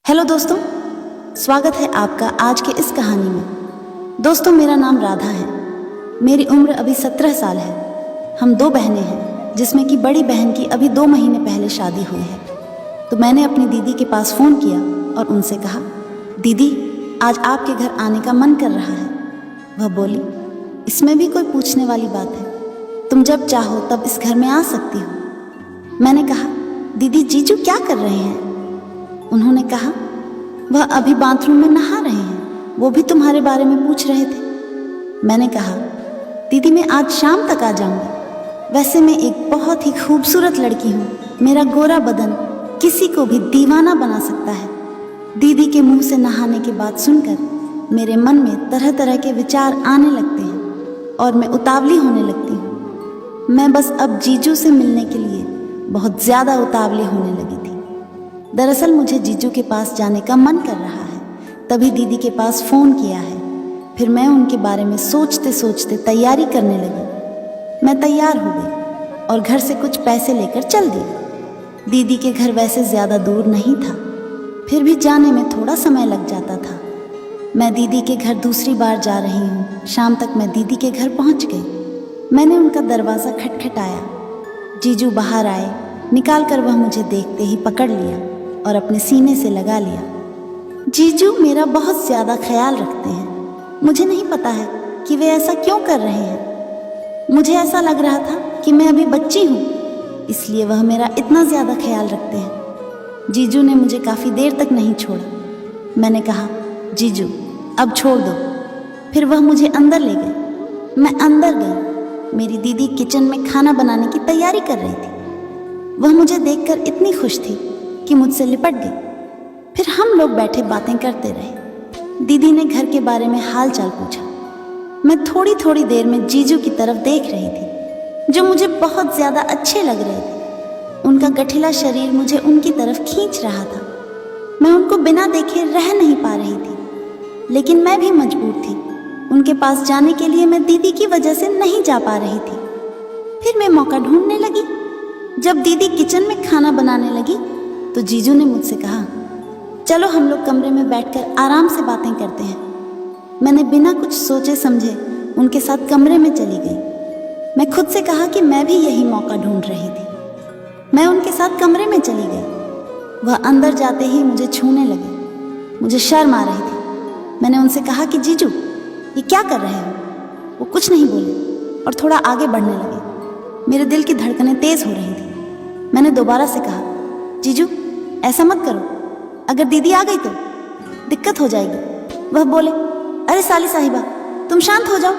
Hello दोस्तों, स्वागत है आपका आज के इस कहानी में। दोस्तों, मेरा नाम राधा है। मेरी उम्र अभी 17 साल है। हम दो बहनें हैं, जिसमें कि बड़ी बहन की अभी 2 महीने पहले शादी हुई है। तो मैंने अपनी दीदी के पास फ़ोन किया और उनसे कहा, दीदी आज आपके घर आने का मन कर रहा है। वह बोली, इसमें भी कोई पूछने वाली बात है, तुम जब चाहो तब इस घर में आ सकती हो। मैंने कहा, दीदी जीजू क्या कर रहे हैं? उन्होंने कहा, वह अभी बाथरूम में नहा रहे हैं, वो भी तुम्हारे बारे में पूछ रहे थे। मैंने कहा, दीदी मैं आज शाम तक आ जाऊंगी। वैसे मैं एक बहुत ही खूबसूरत लड़की हूँ। मेरा गोरा बदन किसी को भी दीवाना बना सकता है। दीदी के मुंह से नहाने की बात सुनकर मेरे मन में तरह तरह के विचार आने लगते हैं और मैं उतावली होने लगती हूँ। मैं बस अब जीजू से मिलने के लिए बहुत ज़्यादा उतावली होने लगी थी। दरअसल मुझे जीजू के पास जाने का मन कर रहा है, तभी दीदी के पास फ़ोन किया है। फिर मैं उनके बारे में सोचते सोचते तैयारी करने लगी। मैं तैयार हो गई और घर से कुछ पैसे लेकर चल दी। दीदी के घर वैसे ज़्यादा दूर नहीं था, फिर भी जाने में थोड़ा समय लग जाता था। मैं दीदी के घर दूसरी बार जा रही हूँ। शाम तक मैं दीदी के घर पहुँच गई। मैंने उनका दरवाज़ा खटखटाया। जीजू बाहर आए। निकाल कर वह मुझे देखते ही पकड़ लिया और अपने सीने से लगा लिया। जीजू मेरा बहुत ज़्यादा ख्याल रखते हैं। मुझे नहीं पता है कि वे ऐसा क्यों कर रहे हैं। मुझे ऐसा लग रहा था कि मैं अभी बच्ची हूँ, इसलिए वह मेरा इतना ज़्यादा ख्याल रखते हैं। जीजू ने मुझे काफ़ी देर तक नहीं छोड़ा। मैंने कहा, जीजू अब छोड़ दो। फिर वह मुझे अंदर ले गए। मैं अंदर गई। मेरी दीदी किचन में खाना बनाने की तैयारी कर रही थी। वह मुझे देखकर इतनी खुश थी कि मुझसे लिपट गई। फिर हम लोग बैठे बातें करते रहे। दीदी ने घर के बारे में हाल चाल पूछा। मैं थोड़ी थोड़ी देर में जीजू की तरफ देख रही थी, जो मुझे बहुत ज़्यादा अच्छे लग रहे थे। उनका गठिला शरीर मुझे उनकी तरफ खींच रहा था। मैं उनको बिना देखे रह नहीं पा रही थी, लेकिन मैं भी मजबूर थी। उनके पास जाने के लिए मैं दीदी की वजह से नहीं जा पा रही थी। फिर मैं मौका ढूंढने लगी। जब दीदी किचन में खाना बनाने लगी तो जीजू ने मुझसे कहा, चलो हम लोग कमरे में बैठकर आराम से बातें करते हैं। मैंने बिना कुछ सोचे समझे उनके साथ कमरे में चली गई। मैं खुद से कहा कि मैं भी यही मौका ढूंढ रही थी। मैं उनके साथ कमरे में चली गई। वह अंदर जाते ही मुझे छूने लगे। मुझे शर्म आ रही थी। मैंने उनसे कहा कि जीजू ये क्या कर रहे हो? वो कुछ नहीं बोले और थोड़ा आगे बढ़ने लगे। मेरे दिल की धड़कनें तेज़ हो रही थी। मैंने दोबारा से कहा, जीजू ऐसा मत करो, अगर दीदी आ गई तो दिक्कत हो जाएगी। वह बोले, अरे साली साहिबा तुम शांत हो जाओ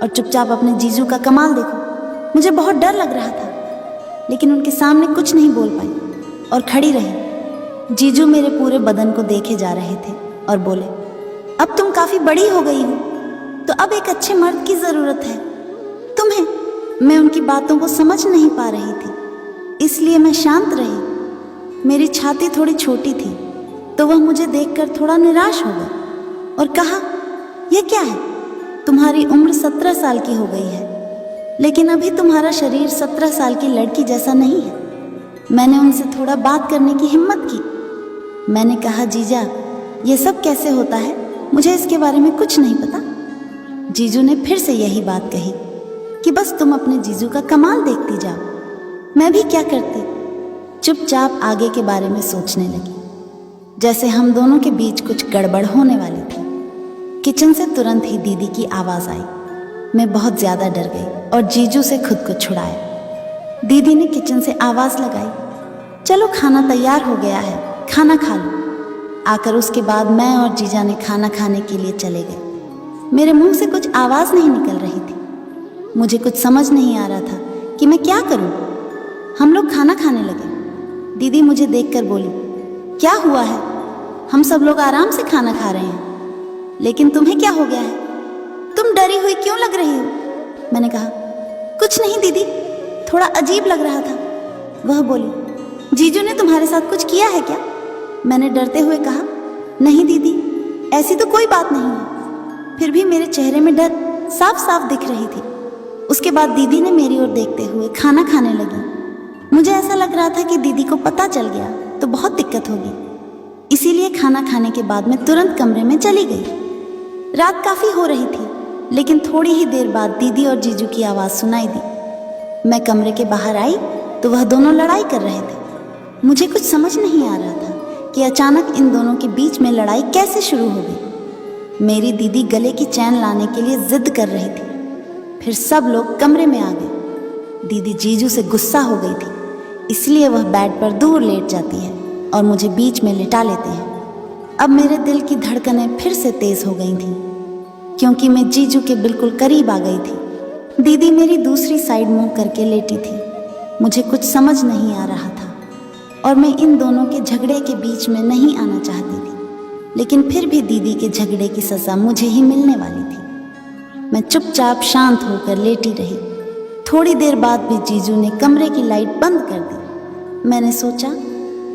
और चुपचाप अपने जीजू का कमाल देखो। मुझे बहुत डर लग रहा था, लेकिन उनके सामने कुछ नहीं बोल पाई और खड़ी रही। जीजू मेरे पूरे बदन को देखे जा रहे थे और बोले, अब तुम काफ़ी बड़ी हो गई हो, तो अब एक अच्छे मर्द की ज़रूरत है तुम्हें। मैं उनकी बातों को समझ नहीं पा रही थी, इसलिए मैं शांत रही। मेरी छाती थोड़ी छोटी थी, तो वह मुझे देखकर थोड़ा निराश हो गया और कहा, यह क्या है? तुम्हारी उम्र 17 साल की हो गई है, लेकिन अभी तुम्हारा शरीर 17 साल की लड़की जैसा नहीं है। मैंने उनसे थोड़ा बात करने की हिम्मत की। मैंने कहा, जीजा ये सब कैसे होता है? मुझे इसके बारे में कुछ नहीं पता। जीजू ने फिर से यही बात कही कि बस तुम अपने जीजू का कमाल देखती जाओ। मैं भी क्या करती, चुपचाप आगे के बारे में सोचने लगी, जैसे हम दोनों के बीच कुछ गड़बड़ होने वाली थी। किचन से तुरंत ही दीदी की आवाज़ आई। मैं बहुत ज़्यादा डर गई और जीजू से खुद को छुड़ाया। दीदी ने किचन से आवाज़ लगाई, चलो खाना तैयार हो गया है, खाना खा लो। आकर उसके बाद मैं और जीजा ने खाना खाने के लिए चले गए। मेरे मुंह से कुछ आवाज़ नहीं निकल रही थी। मुझे कुछ समझ नहीं आ रहा था कि मैं क्या करूं। हम लोग खाना खाने लगे। दीदी मुझे देखकर बोली, क्या हुआ है? हम सब लोग आराम से खाना खा रहे हैं, लेकिन तुम्हें क्या हो गया है? तुम डरी हुई क्यों लग रही हो? मैंने कहा, कुछ नहीं दीदी, थोड़ा अजीब लग रहा था। वह बोली, जीजू ने तुम्हारे साथ कुछ किया है क्या? मैंने डरते हुए कहा, नहीं दीदी, ऐसी तो कोई बात नहीं है। फिर भी मेरे चेहरे में डर साफ साफ दिख रही थी। उसके बाद दीदी ने मेरी ओर देखते हुए खाना खाने लगी। मुझे ऐसा लग रहा था कि दीदी को पता चल गया तो बहुत दिक्कत होगी, इसीलिए खाना खाने के बाद मैं तुरंत कमरे में चली गई। रात काफ़ी हो रही थी, लेकिन थोड़ी ही देर बाद दीदी और जीजू की आवाज़ सुनाई दी। मैं कमरे के बाहर आई तो वह दोनों लड़ाई कर रहे थे। मुझे कुछ समझ नहीं आ रहा था कि अचानक इन दोनों के बीच में लड़ाई कैसे शुरू हो गई। मेरी दीदी गले की चैन लाने के लिए जिद कर रही थी। फिर सब लोग कमरे में आ गए। दीदी जीजू से गुस्सा हो गई थी, इसलिए वह बेड पर दूर लेट जाती है और मुझे बीच में लिटा लेते हैं। अब मेरे दिल की धड़कनें फिर से तेज हो गई थीं, क्योंकि मैं जीजू के बिल्कुल करीब आ गई थी। दीदी मेरी दूसरी साइड मुंह करके लेटी थी। मुझे कुछ समझ नहीं आ रहा था और मैं इन दोनों के झगड़े के बीच में नहीं आना चाहती थी, लेकिन फिर भी दीदी के झगड़े की सज़ा मुझे ही मिलने वाली थी। मैं चुपचाप शांत होकर लेटी रही। थोड़ी देर बाद भी जीजू ने कमरे की लाइट बंद कर दी। मैंने सोचा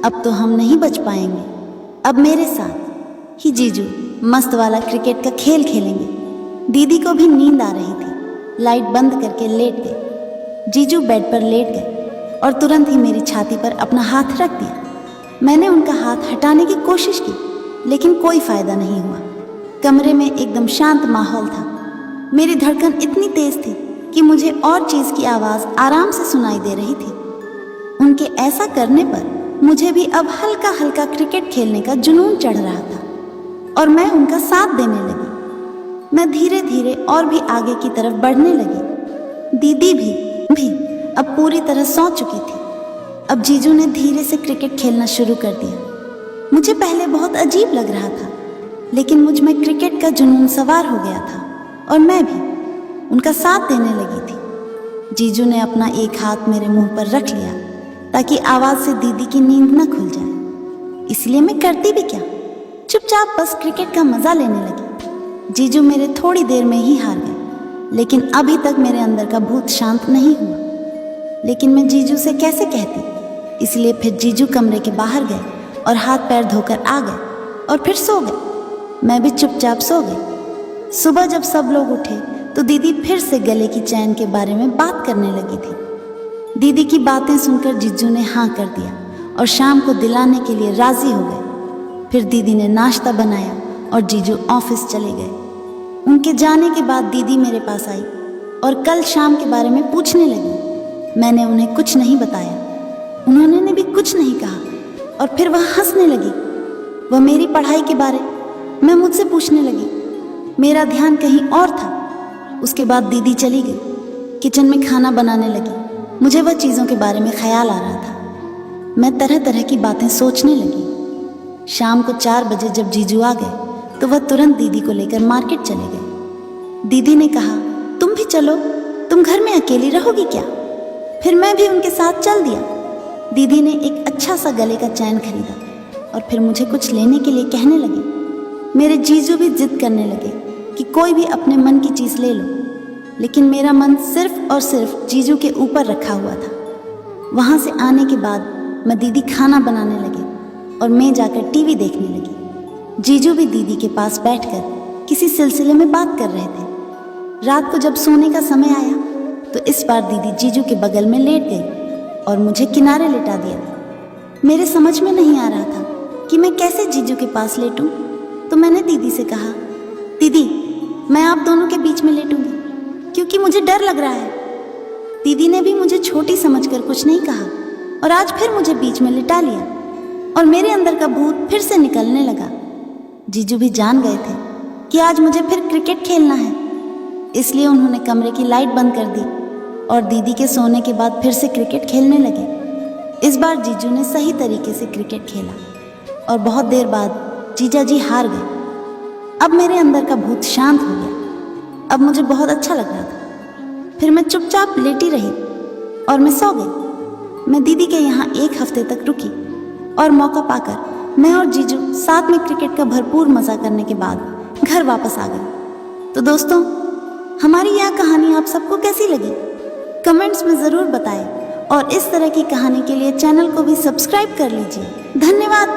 अब तो हम नहीं बच पाएंगे, अब मेरे साथ ही जीजू मस्त वाला क्रिकेट का खेल खेलेंगे। दीदी को भी नींद आ रही थी। लाइट बंद करके लेट गई। जीजू बेड पर लेट गए और तुरंत ही मेरी छाती पर अपना हाथ रख दिया। मैंने उनका हाथ हटाने की कोशिश की, लेकिन कोई फायदा नहीं हुआ। कमरे में एकदम शांत माहौल था। मेरी धड़कन इतनी तेज थी कि मुझे और चीज़ की आवाज़ आराम से सुनाई दे रही थी। उनके ऐसा करने पर मुझे भी अब हल्का हल्का क्रिकेट खेलने का जुनून चढ़ रहा था और मैं उनका साथ देने लगी। मैं धीरे धीरे और भी आगे की तरफ बढ़ने लगी। दीदी भी अब पूरी तरह सो चुकी थी। अब जीजू ने धीरे से क्रिकेट खेलना शुरू कर दिया। मुझे पहले बहुत अजीब लग रहा था, लेकिन मुझ में क्रिकेट का जुनून सवार हो गया था और मैं भी उनका साथ देने लगी थी। जीजू ने अपना एक हाथ मेरे मुंह पर रख लिया ताकि आवाज़ से दीदी की नींद न खुल जाए। इसलिए मैं करती भी क्या, चुपचाप बस क्रिकेट का मज़ा लेने लगी। जीजू मेरे थोड़ी देर में ही हार गए, लेकिन अभी तक मेरे अंदर का भूत शांत नहीं हुआ। लेकिन मैं जीजू से कैसे कहती, इसलिए फिर जीजू कमरे के बाहर गए और हाथ पैर धोकर आ गए और फिर सो गए। मैं भी चुपचाप सो गई। सुबह जब सब लोग उठे तो दीदी फिर से गले की चैन के बारे में बात करने लगी थी। दीदी की बातें सुनकर जीजू ने हाँ कर दिया और शाम को दिलाने के लिए राजी हो गए। फिर दीदी ने नाश्ता बनाया और जीजू ऑफिस चले गए। उनके जाने के बाद दीदी मेरे पास आई और कल शाम के बारे में पूछने लगी। मैंने उन्हें कुछ नहीं बताया, उन्होंने भी कुछ नहीं कहा और फिर वह हंसने लगी। वह मेरी पढ़ाई के बारे में मुझसे पूछने लगी। मेरा ध्यान कहीं और था। उसके बाद दीदी चली गई, किचन में खाना बनाने लगी। मुझे वह चीज़ों के बारे में ख्याल आ रहा था। मैं तरह तरह की बातें सोचने लगी। शाम को 4 बजे जब जीजू आ गए तो वह तुरंत दीदी को लेकर मार्केट चले गए। दीदी ने कहा, तुम भी चलो, तुम घर में अकेली रहोगी क्या? फिर मैं भी उनके साथ चल दिया। दीदी ने एक अच्छा सा गले का चैन खरीदा और फिर मुझे कुछ लेने के लिए कहने लगी। मेरे जीजू भी जिद करने लगे कि कोई भी अपने मन की चीज़ ले लो, लेकिन मेरा मन सिर्फ और सिर्फ जीजू के ऊपर रखा हुआ था। वहाँ से आने के बाद मैं दीदी खाना बनाने लगी और मैं जाकर टीवी देखने लगी। जीजू भी दीदी के पास बैठकर किसी सिलसिले में बात कर रहे थे। रात को जब सोने का समय आया तो इस बार दीदी जीजू के बगल में लेट गई और मुझे किनारे लेटा दिया। मेरे समझ में नहीं आ रहा था कि मैं कैसे जीजू के पास लेटूं, तो मैंने दीदी से कहा, दीदी मैं आप दोनों के बीच में लेटूंगी क्योंकि मुझे डर लग रहा है। दीदी ने भी मुझे छोटी समझकर कुछ नहीं कहा और आज फिर मुझे बीच में लिटा लिया और मेरे अंदर का भूत फिर से निकलने लगा। जीजू भी जान गए थे कि आज मुझे फिर क्रिकेट खेलना है, इसलिए उन्होंने कमरे की लाइट बंद कर दी और दीदी के सोने के बाद फिर से क्रिकेट खेलने लगे। इस बार जीजू ने सही तरीके से क्रिकेट खेला और बहुत देर बाद जीजा जी हार गए। अब मेरे अंदर का भूत शांत हो गया। अब मुझे बहुत अच्छा लग रहा था। फिर मैं चुपचाप लेटी रही और मैं सो गई। मैं दीदी के यहाँ 1 हफ्ते तक रुकी और मौका पाकर मैं और जीजू साथ में क्रिकेट का भरपूर मज़ा करने के बाद घर वापस आ गए। तो दोस्तों, हमारी यह कहानी आप सबको कैसी लगी कमेंट्स में ज़रूर बताएं और इस तरह की कहानी के लिए चैनल को भी सब्सक्राइब कर लीजिए। धन्यवाद।